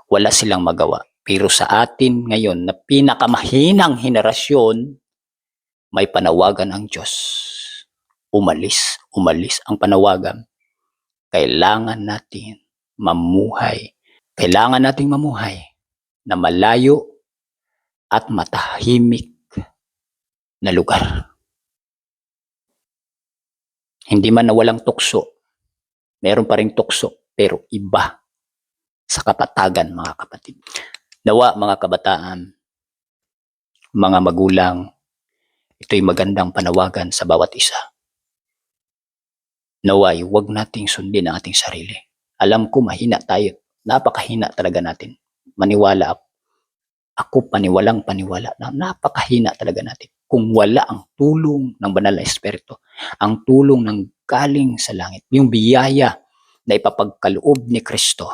Wala silang magawa. Pero sa atin ngayon na pinakamahinang henerasyon, may panawagan ang Diyos. Umalis ang panawagan. Kailangan natin mamuhay. Kailangan nating mamuhay na malayo at matahimik na lugar. Hindi man na walang tukso. Meron pa ring tukso, pero iba sa kapatagan, mga kapatid. Nawa, mga kabataan, mga magulang, ito'y magandang panawagan sa bawat isa. Naway, huwag nating sundin ang ating sarili. Alam ko mahina tayo. Napakahina talaga natin. Maniwala ako. Ako paniwala na napakahina talaga natin. Kung wala ang tulong ng banal na espiritu, ang tulong ng galing sa langit, yung biyaya na ipapagkaloob ni Kristo,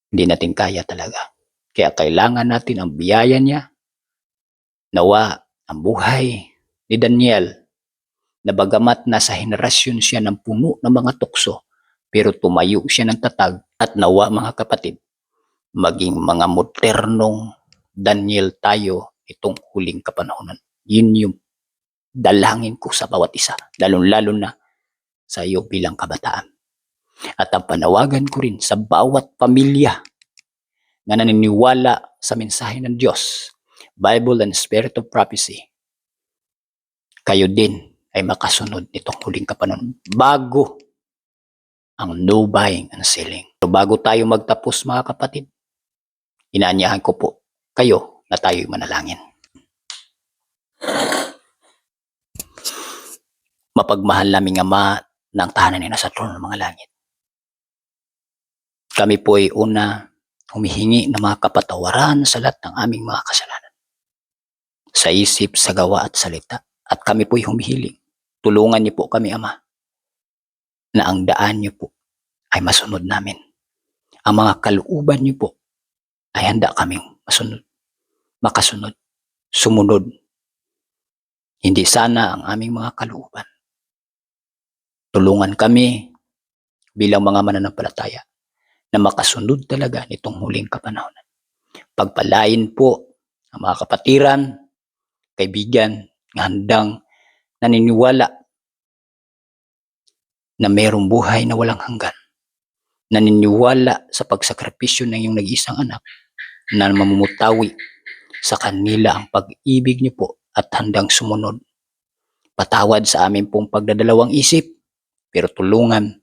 hindi natin kaya talaga. Kaya kailangan natin ang biyaya niya. Nawa, ang buhay ni Daniel, na bagamat nasa henerasyon siya ng puno ng mga tukso, pero tumayo siya ng tatag. At nawa, mga kapatid, maging mga modernong Daniel tayo itong huling kapanahonan. Yun yung dalangin ko sa bawat isa, lalong-lalo na sa iyo bilang kabataan. At ang panawagan ko rin sa bawat pamilya na naniniwala sa mensahe ng Diyos, Bible and Spirit of Prophecy, kayo din ay makasunod nitong huling kapanahonan bago ang no buying and selling. So bago tayo magtapos, mga kapatid, inaanyahan ko po kayo na tayo'y manalangin. Mapagmahal naming Ama ng tahanan na nasa trono ng mga langit. Kami po ay una humihingi ng mga kapatawaran sa lahat ng aming mga kasalanan. Sa isip, sa gawa at salita. At kami po ay humihiling. Tulungan niyo po kami, Ama, na ang daan niyo po ay masunod namin. Ang mga kalooban niyo po ay handa kaming makasunod, sumunod. Hindi sana ang aming mga kalooban. Tulungan kami bilang mga mananampalataya na makasunod talaga nitong huling kapanahonan. Pagpalain po ang mga kapatiran, kaibigan, na handang naniniwala na mayroong buhay na walang hanggan. Naniniwala sa pagsakripisyo ng iyong nag-iisang anak na mamumutawi sa kanila ang pag-ibig niyo po at handang sumunod. Patawad sa amin pong pagdadalawang isip, pero tulungan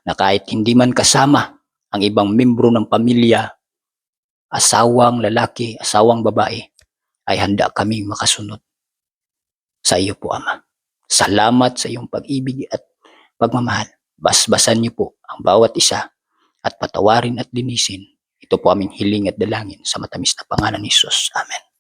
na kahit hindi man kasama ang ibang membro ng pamilya, asawang lalaki, asawang babae, ay handa kaming makasunod sa iyo po, Ama. Salamat sa iyong pag-ibig at pagmamahal. Basbasan niyo po ang bawat isa at patawarin at linisin. Ito po aming hiling at dalangin sa matamis na pangalan ni Jesus. Amen.